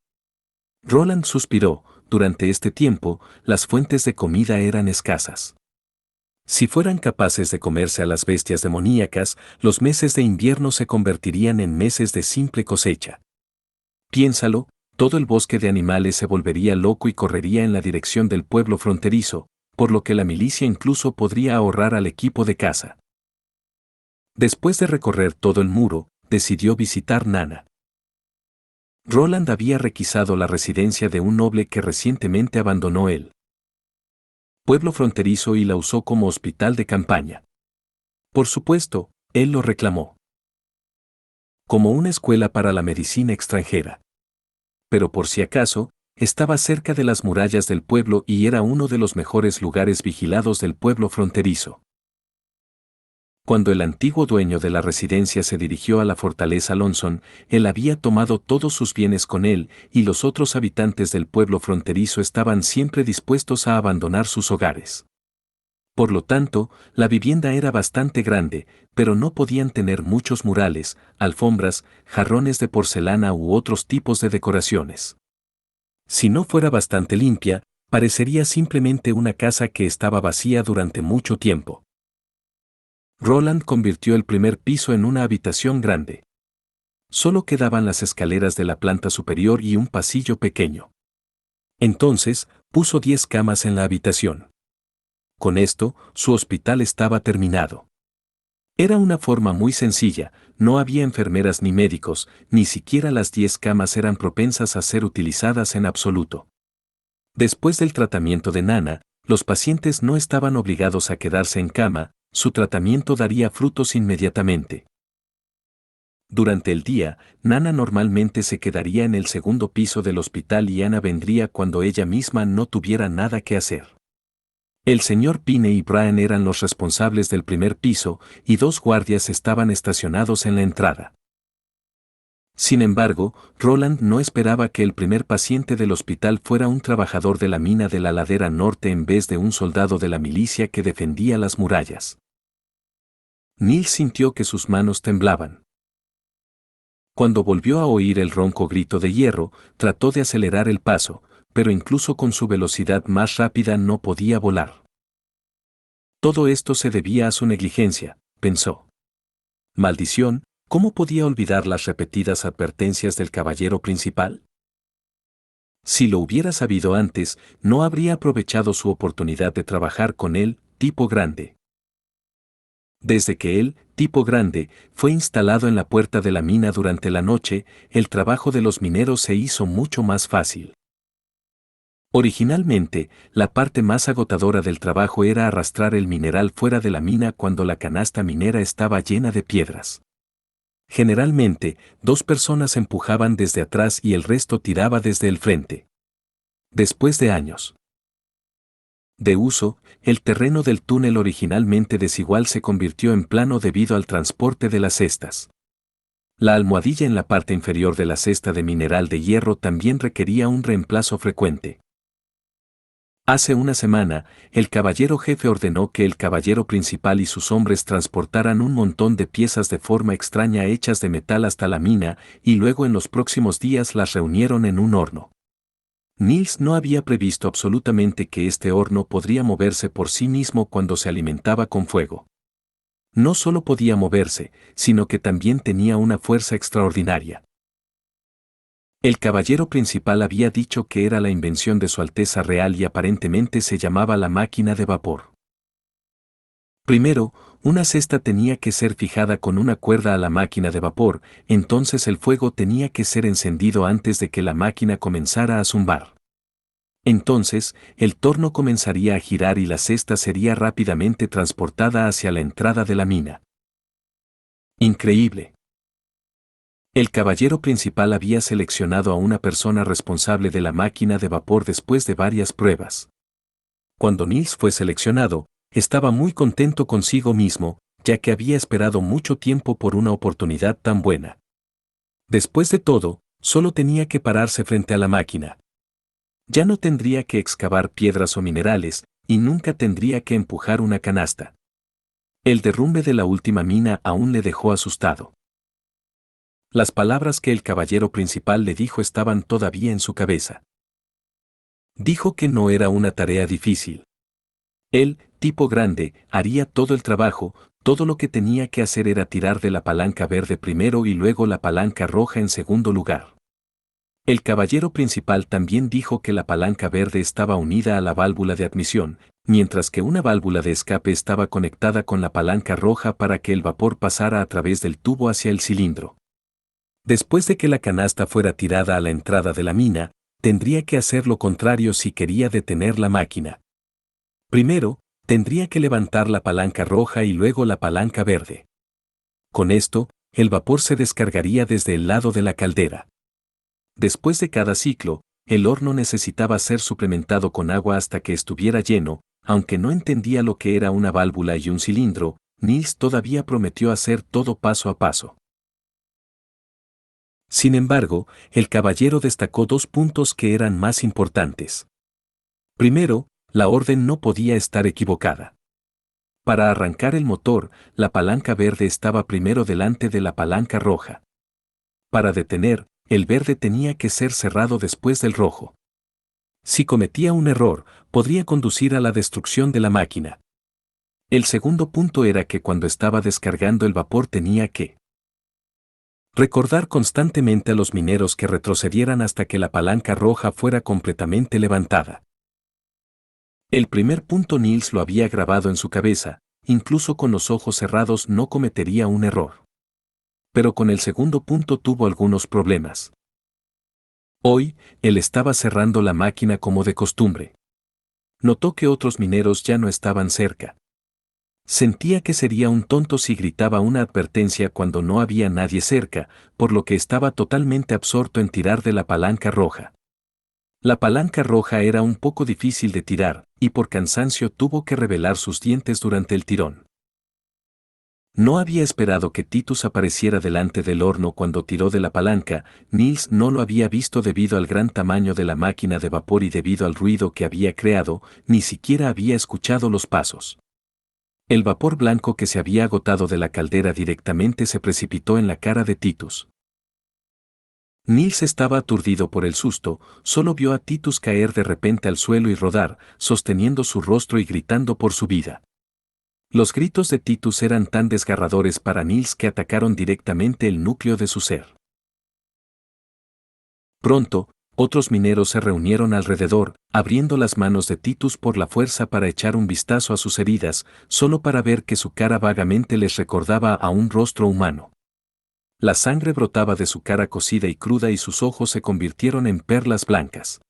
Roland suspiró. Durante este tiempo, las fuentes de comida eran escasas. Si fueran capaces de comerse a las bestias demoníacas, los meses de invierno se convertirían en meses de simple cosecha. Piénsalo, todo el bosque de animales se volvería loco y correría en la dirección del pueblo fronterizo, por lo que la milicia incluso podría ahorrar al equipo de caza. Después de recorrer todo el muro, decidió visitar Nana. Roland había requisado la residencia de un noble que recientemente abandonó el pueblo fronterizo y la usó como hospital de campaña. Por supuesto, él lo reclamó. Como una escuela para la medicina extranjera. Pero por si acaso, estaba cerca de las murallas del pueblo y era uno de los mejores lugares vigilados del pueblo fronterizo. Cuando el antiguo dueño de la residencia se dirigió a la fortaleza Lonson, él había tomado todos sus bienes con él y los otros habitantes del pueblo fronterizo estaban siempre dispuestos a abandonar sus hogares. Por lo tanto, la vivienda era bastante grande, pero no podían tener muchos murales, alfombras, jarrones de porcelana u otros tipos de decoraciones. Si no fuera bastante limpia, parecería simplemente una casa que estaba vacía durante mucho tiempo. Roland convirtió el primer piso en una habitación grande. Solo quedaban las escaleras de la planta superior y un pasillo pequeño. Entonces, puso 10 camas en la habitación. Con esto, su hospital estaba terminado. Era una forma muy sencilla, no había enfermeras ni médicos, ni siquiera las 10 camas eran propensas a ser utilizadas en absoluto. Después del tratamiento de Nana, los pacientes no estaban obligados a quedarse en cama, su tratamiento daría frutos inmediatamente. Durante el día, Nana normalmente se quedaría en el segundo piso del hospital y Ana vendría cuando ella misma no tuviera nada que hacer. El señor Pine y Brian eran los responsables del primer piso y 2 guardias estaban estacionados en la entrada. Sin embargo, Roland no esperaba que el primer paciente del hospital fuera un trabajador de la mina de la ladera norte en vez de un soldado de la milicia que defendía las murallas. Nils sintió que sus manos temblaban. Cuando volvió a oír el ronco grito de hierro, trató de acelerar el paso, pero incluso con su velocidad más rápida no podía volar. Todo esto se debía a su negligencia, pensó. Maldición, ¿cómo podía olvidar las repetidas advertencias del caballero principal? Si lo hubiera sabido antes, no habría aprovechado su oportunidad de trabajar con él, tipo grande. Desde que él, tipo grande, fue instalado en la puerta de la mina durante la noche, el trabajo de los mineros se hizo mucho más fácil. Originalmente, la parte más agotadora del trabajo era arrastrar el mineral fuera de la mina cuando la canasta minera estaba llena de piedras. Generalmente, 2 personas empujaban desde atrás y el resto tiraba desde el frente. Después de años de uso, el terreno del túnel originalmente desigual se convirtió en plano debido al transporte de las cestas. La almohadilla en la parte inferior de la cesta de mineral de hierro también requería un reemplazo frecuente. Hace una semana, el caballero jefe ordenó que el caballero principal y sus hombres transportaran un montón de piezas de forma extraña hechas de metal hasta la mina, y luego en los próximos días las reunieron en un horno. Nils no había previsto absolutamente que este horno podría moverse por sí mismo cuando se alimentaba con fuego. No solo podía moverse, sino que también tenía una fuerza extraordinaria. El caballero principal había dicho que era la invención de Su Alteza Real y aparentemente se llamaba la máquina de vapor. Primero, una cesta tenía que ser fijada con una cuerda a la máquina de vapor, entonces el fuego tenía que ser encendido antes de que la máquina comenzara a zumbar. Entonces, el torno comenzaría a girar y la cesta sería rápidamente transportada hacia la entrada de la mina. Increíble. El caballero principal había seleccionado a una persona responsable de la máquina de vapor después de varias pruebas. Cuando Nils fue seleccionado, estaba muy contento consigo mismo, ya que había esperado mucho tiempo por una oportunidad tan buena. Después de todo, solo tenía que pararse frente a la máquina. Ya no tendría que excavar piedras o minerales, y nunca tendría que empujar una canasta. El derrumbe de la última mina aún le dejó asustado. Las palabras que el caballero principal le dijo estaban todavía en su cabeza. Dijo que no era una tarea difícil. Él, tipo grande, haría todo el trabajo, todo lo que tenía que hacer era tirar de la palanca verde primero y luego la palanca roja en segundo lugar. El caballero principal también dijo que la palanca verde estaba unida a la válvula de admisión, mientras que una válvula de escape estaba conectada con la palanca roja para que el vapor pasara a través del tubo hacia el cilindro. Después de que la canasta fuera tirada a la entrada de la mina, tendría que hacer lo contrario si quería detener la máquina. Primero, tendría que levantar la palanca roja y luego la palanca verde. Con esto, el vapor se descargaría desde el lado de la caldera. Después de cada ciclo, el horno necesitaba ser suplementado con agua hasta que estuviera lleno, aunque no entendía lo que era una válvula y un cilindro, Nils todavía prometió hacer todo paso a paso. Sin embargo, el caballero destacó 2 puntos que eran más importantes. Primero, la orden no podía estar equivocada. Para arrancar el motor, la palanca verde estaba primero delante de la palanca roja. Para detener, el verde tenía que ser cerrado después del rojo. Si cometía un error, podría conducir a la destrucción de la máquina. El segundo punto era que cuando estaba descargando el vapor tenía que recordar constantemente a los mineros que retrocedieran hasta que la palanca roja fuera completamente levantada. El primer punto Niels lo había grabado en su cabeza, incluso con los ojos cerrados no cometería un error. Pero con el segundo punto tuvo algunos problemas. Hoy, él estaba cerrando la máquina como de costumbre. Notó que otros mineros ya no estaban cerca. Sentía que sería un tonto si gritaba una advertencia cuando no había nadie cerca, por lo que estaba totalmente absorto en tirar de la palanca roja. La palanca roja era un poco difícil de tirar, y por cansancio tuvo que revelar sus dientes durante el tirón. No había esperado que Titus apareciera delante del horno cuando tiró de la palanca. Niels no lo había visto debido al gran tamaño de la máquina de vapor y debido al ruido que había creado, ni siquiera había escuchado los pasos. El vapor blanco que se había agotado de la caldera directamente se precipitó en la cara de Titus. Niels estaba aturdido por el susto, solo vio a Titus caer de repente al suelo y rodar, sosteniendo su rostro y gritando por su vida. Los gritos de Titus eran tan desgarradores para Niels que atacaron directamente el núcleo de su ser. Pronto, otros mineros se reunieron alrededor, abriendo las manos de Titus por la fuerza para echar un vistazo a sus heridas, solo para ver que su cara vagamente les recordaba a un rostro humano. La sangre brotaba de su cara cocida y cruda y sus ojos se convirtieron en perlas blancas.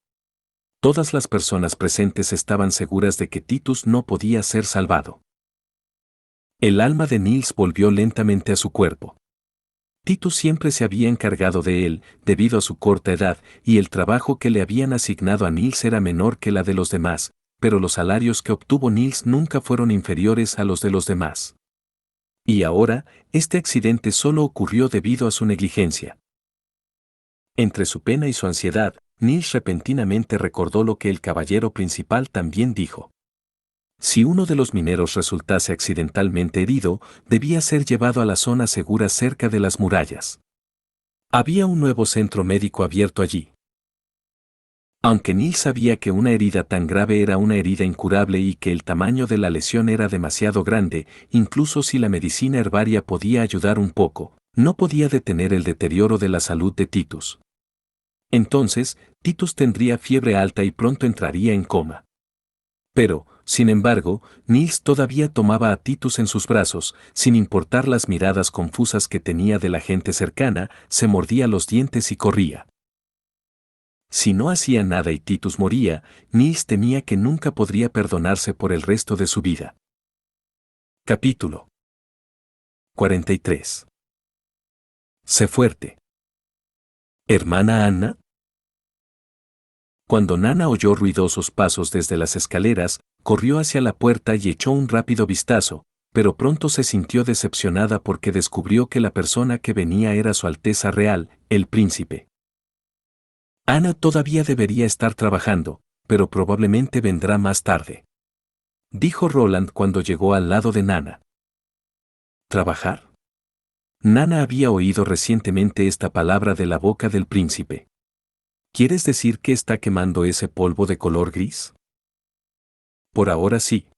Todas las personas presentes estaban seguras de que Titus no podía ser salvado. El alma de Niels volvió lentamente a su cuerpo. Titus siempre se había encargado de él, debido a su corta edad, y el trabajo que le habían asignado a Niels era menor que la de los demás, pero los salarios que obtuvo Niels nunca fueron inferiores a los de los demás. Y ahora, este accidente solo ocurrió debido a su negligencia. Entre su pena y su ansiedad, Niels repentinamente recordó lo que el caballero principal también dijo. Si uno de los mineros resultase accidentalmente herido, debía ser llevado a la zona segura cerca de las murallas. Había un nuevo centro médico abierto allí. Aunque Niels sabía que una herida tan grave era una herida incurable y que el tamaño de la lesión era demasiado grande, incluso si la medicina herbaria podía ayudar un poco, no podía detener el deterioro de la salud de Titus. Entonces, Titus tendría fiebre alta y pronto entraría en coma. Pero, sin embargo, Niels todavía tomaba a Titus en sus brazos, sin importar las miradas confusas que tenía de la gente cercana, se mordía los dientes y corría. Si no hacía nada y Titus moría, Niels temía que nunca podría perdonarse por el resto de su vida. Capítulo 43. Sé fuerte. ¿Hermana Anna? Cuando Nana oyó ruidosos pasos desde las escaleras, corrió hacia la puerta y echó un rápido vistazo, pero pronto se sintió decepcionada porque descubrió que la persona que venía era Su Alteza Real, el príncipe. Ana todavía debería estar trabajando, pero probablemente vendrá más tarde, dijo Roland cuando llegó al lado de Nana. ¿Trabajar? Nana había oído recientemente esta palabra de la boca del príncipe. ¿Quieres decir que está quemando ese polvo de color gris? Por ahora sí.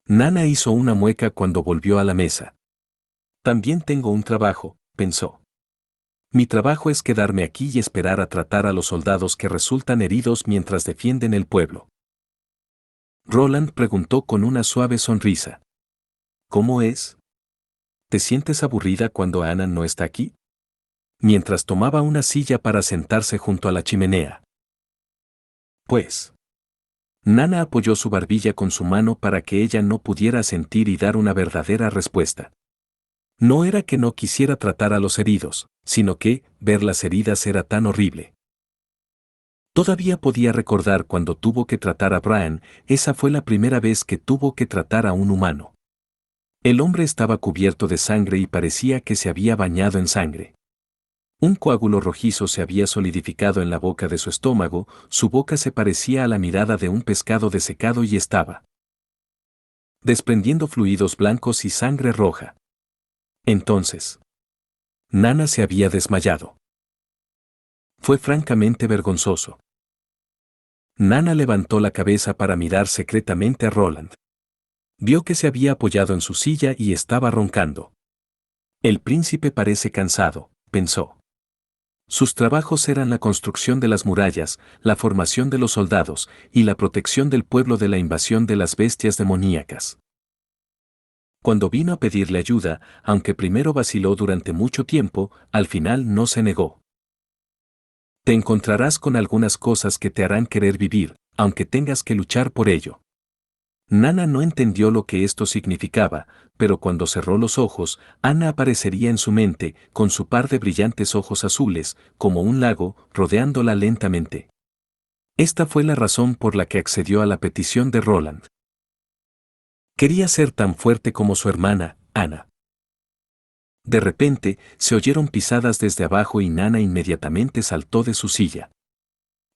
Nana hizo una mueca cuando volvió a la mesa. También tengo un trabajo, pensó. Mi trabajo es quedarme aquí y esperar a tratar a los soldados que resultan heridos mientras defienden el pueblo. Roland preguntó con una suave sonrisa. ¿Cómo es? ¿Te sientes aburrida cuando Ana no está aquí? Mientras tomaba una silla para sentarse junto a la chimenea. Pues. Nana apoyó su barbilla con su mano para que ella no pudiera sentir y dar una verdadera respuesta. No era que no quisiera tratar a los heridos, sino que, ver las heridas era tan horrible. Todavía podía recordar cuando tuvo que tratar a Brian, esa fue la primera vez que tuvo que tratar a un humano. El hombre estaba cubierto de sangre y parecía que se había bañado en sangre. Un coágulo rojizo se había solidificado en la boca de su estómago, su boca se parecía a la mirada de un pescado desecado y estaba desprendiendo fluidos blancos y sangre roja. Entonces, Nana se había desmayado. Fue francamente vergonzoso. Nana levantó la cabeza para mirar secretamente a Roland. Vio que se había apoyado en su silla y estaba roncando. El príncipe parece cansado, pensó. Sus trabajos eran la construcción de las murallas, la formación de los soldados y la protección del pueblo de la invasión de las bestias demoníacas. Cuando vino a pedirle ayuda, aunque primero vaciló durante mucho tiempo, al final no se negó. Te encontrarás con algunas cosas que te harán querer vivir, aunque tengas que luchar por ello. Nana no entendió lo que esto significaba, pero cuando cerró los ojos, Ana aparecería en su mente, con su par de brillantes ojos azules, como un lago, rodeándola lentamente. Esta fue la razón por la que accedió a la petición de Roland. Quería ser tan fuerte como su hermana, Ana. De repente, se oyeron pisadas desde abajo y Nana inmediatamente saltó de su silla.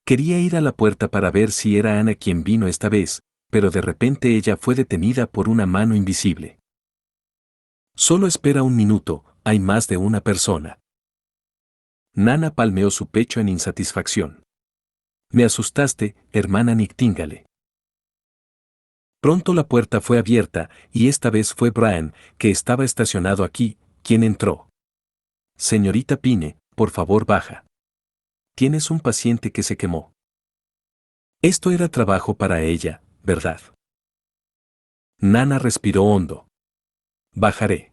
Quería ir a la puerta para ver si era Ana quien vino esta vez, pero de repente ella fue detenida por una mano invisible. Solo espera un minuto, hay más de una persona. Nana palmeó su pecho en insatisfacción. Me asustaste, hermana Nightingale. Pronto la puerta fue abierta, y esta vez fue Brian, que estaba estacionado aquí, quien entró. Señorita Pine, por favor baja. Tienes un paciente que se quemó. Esto era trabajo para ella, ¿verdad? Nana respiró hondo. Bajaré.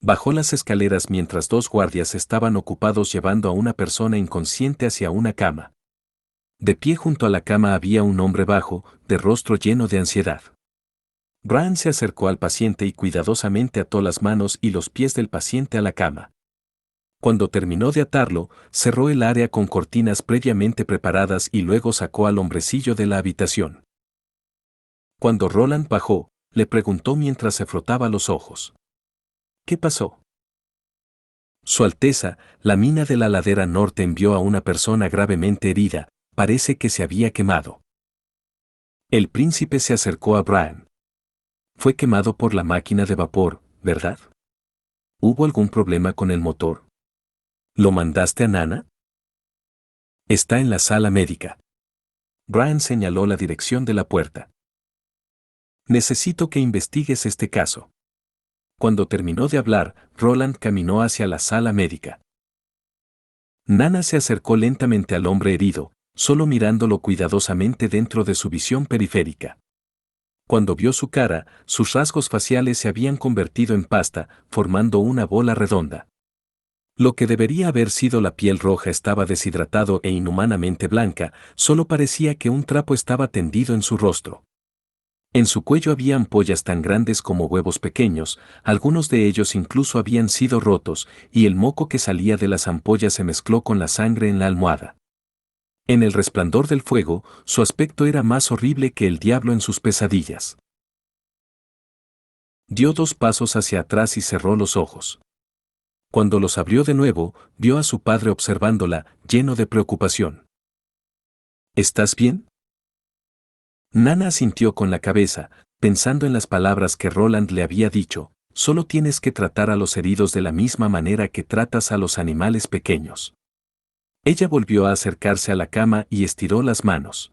Bajó las escaleras mientras dos guardias estaban ocupados llevando a una persona inconsciente hacia una cama. De pie junto a la cama había un hombre bajo, de rostro lleno de ansiedad. Brian se acercó al paciente y cuidadosamente ató las manos y los pies del paciente a la cama. Cuando terminó de atarlo, cerró el área con cortinas previamente preparadas y luego sacó al hombrecillo de la habitación. Cuando Roland bajó, le preguntó mientras se frotaba los ojos. ¿Qué pasó? Su Alteza, la mina de la ladera norte envió a una persona gravemente herida, parece que se había quemado. El príncipe se acercó a Brian. Fue quemado por la máquina de vapor, ¿verdad? ¿Hubo algún problema con el motor? ¿Lo mandaste a Nana? Está en la sala médica. Brian señaló la dirección de la puerta. Necesito que investigues este caso. Cuando terminó de hablar, Roland caminó hacia la sala médica. Nana se acercó lentamente al hombre herido, solo mirándolo cuidadosamente dentro de su visión periférica. Cuando vio su cara, sus rasgos faciales se habían convertido en pasta, formando una bola redonda. Lo que debería haber sido la piel roja estaba deshidratado e inhumanamente blanca, solo parecía que un trapo estaba tendido en su rostro. En su cuello había ampollas tan grandes como huevos pequeños, algunos de ellos incluso habían sido rotos, y el moco que salía de las ampollas se mezcló con la sangre en la almohada. En el resplandor del fuego, su aspecto era más horrible que el diablo en sus pesadillas. Dio 2 pasos hacia atrás y cerró los ojos. Cuando los abrió de nuevo, vio a su padre observándola, lleno de preocupación. ¿Estás bien? Nana asintió con la cabeza, pensando en las palabras que Roland le había dicho, solo tienes que tratar a los heridos de la misma manera que tratas a los animales pequeños. Ella volvió a acercarse a la cama y estiró las manos.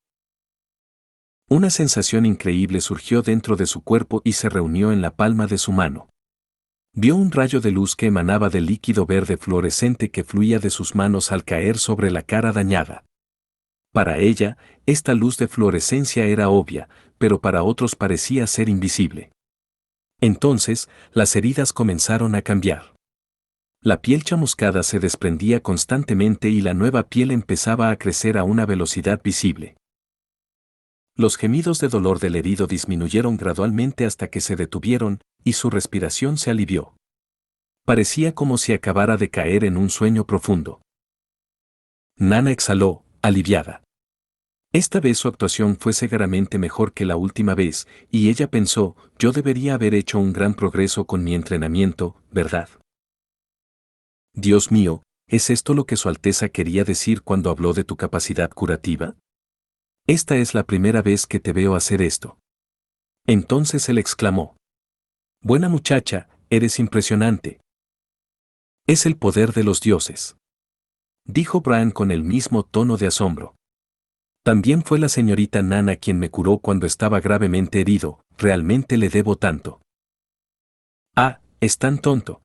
Una sensación increíble surgió dentro de su cuerpo y se reunió en la palma de su mano. Vio un rayo de luz que emanaba del líquido verde fluorescente que fluía de sus manos al caer sobre la cara dañada. Para ella, esta luz de fluorescencia era obvia, pero para otros parecía ser invisible. Entonces, las heridas comenzaron a cambiar. La piel chamuscada se desprendía constantemente y la nueva piel empezaba a crecer a una velocidad visible. Los gemidos de dolor del herido disminuyeron gradualmente hasta que se detuvieron, y su respiración se alivió. Parecía como si acabara de caer en un sueño profundo. Nana exhaló, aliviada. Esta vez su actuación fue severamente mejor que la última vez, y ella pensó, yo debería haber hecho un gran progreso con mi entrenamiento, ¿verdad? Dios mío, ¿es esto lo que Su Alteza quería decir cuando habló de tu capacidad curativa? Esta es la primera vez que te veo hacer esto. Entonces él exclamó: Buena muchacha, eres impresionante. Es el poder de los dioses. Dijo Bran con el mismo tono de asombro. También fue la señorita Nana quien me curó cuando estaba gravemente herido, realmente le debo tanto. Ah, es tan tonto.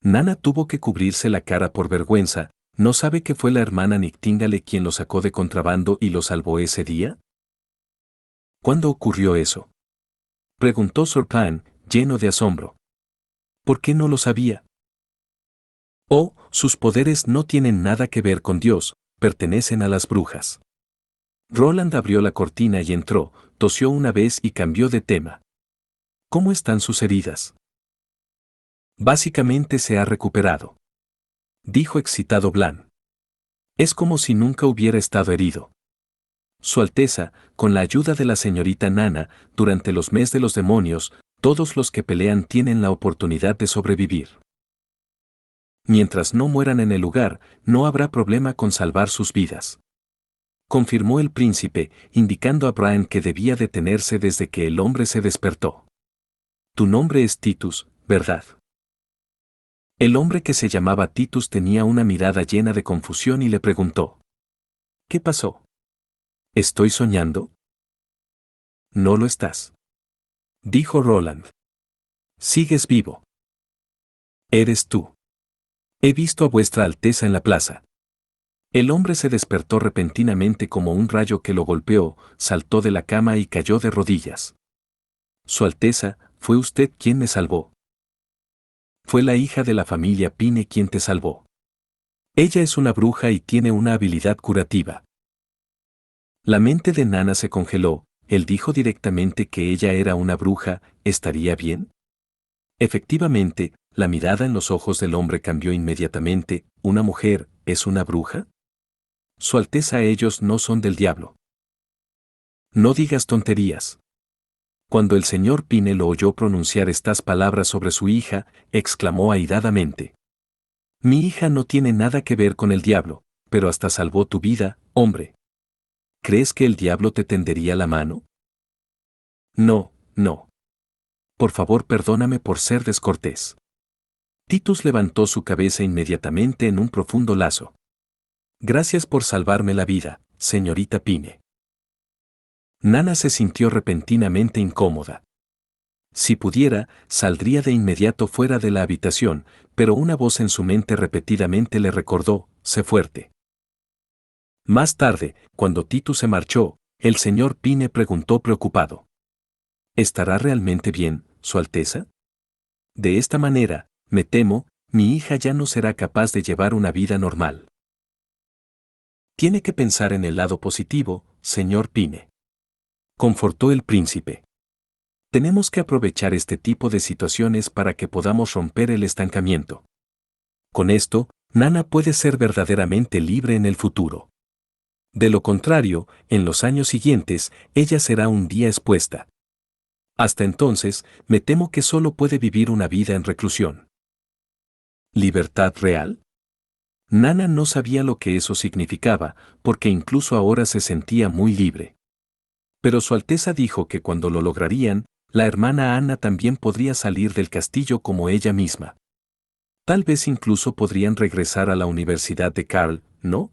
Nana tuvo que cubrirse la cara por vergüenza. ¿No sabe que fue la hermana Nictíngale quien lo sacó de contrabando y lo salvó ese día? ¿Cuándo ocurrió eso?, preguntó Sir Pan, lleno de asombro. ¿Por qué no lo sabía? Oh, sus poderes no tienen nada que ver con Dios, pertenecen a las brujas. Roland abrió la cortina y entró, tosió una vez y cambió de tema. ¿Cómo están sus heridas? Básicamente se ha recuperado, dijo excitado Blan. Es como si nunca hubiera estado herido. Su Alteza, con la ayuda de la señorita Nana, durante los meses de los demonios, todos los que pelean tienen la oportunidad de sobrevivir. Mientras no mueran en el lugar, no habrá problema con salvar sus vidas, confirmó el príncipe, indicando a Bran que debía detenerse desde que el hombre se despertó. Tu nombre es Titus, ¿verdad? El hombre que se llamaba Titus tenía una mirada llena de confusión y le preguntó: ¿Qué pasó? ¿Estoy soñando? No lo estás, dijo Roland. Sigues vivo. Eres tú. He visto a vuestra Alteza en la plaza. El hombre se despertó repentinamente como un rayo que lo golpeó, saltó de la cama y cayó de rodillas. Su Alteza, ¿fue usted quien me salvó? Fue la hija de la familia Pine quien te salvó. Ella es una bruja y tiene una habilidad curativa. La mente de Nana se congeló. Él dijo directamente que ella era una bruja. ¿Estaría bien? Efectivamente, la mirada en los ojos del hombre cambió inmediatamente. ¿Una mujer es una bruja? Su Alteza, ellos no son del diablo. No digas tonterías. Cuando el señor Pine lo oyó pronunciar estas palabras sobre su hija, exclamó airadamente: Mi hija no tiene nada que ver con el diablo, pero hasta salvó tu vida, hombre. ¿Crees que el diablo te tendería la mano? No, no. Por favor, perdóname por ser descortés. Titus levantó su cabeza inmediatamente en un profundo lazo. Gracias por salvarme la vida, señorita Pine. Nana se sintió repentinamente incómoda. Si pudiera, saldría de inmediato fuera de la habitación, pero una voz en su mente repetidamente le recordó: sé fuerte. Más tarde, cuando Titus se marchó, el señor Pine preguntó preocupado: ¿Estará realmente bien, Su Alteza? De esta manera, me temo, mi hija ya no será capaz de llevar una vida normal. Tiene que pensar en el lado positivo, señor Pine, confortó el príncipe. Tenemos que aprovechar este tipo de situaciones para que podamos romper el estancamiento. Con esto, Nana puede ser verdaderamente libre en el futuro. De lo contrario, en los años siguientes, ella será un día expuesta. Hasta entonces, me temo que solo puede vivir una vida en reclusión. ¿Libertad real? Nana no sabía lo que eso significaba, porque incluso ahora se sentía muy libre. Pero Su Alteza dijo que cuando lo lograrían, la hermana Anna también podría salir del castillo como ella misma. Tal vez incluso podrían regresar a la Universidad de Karl, ¿no?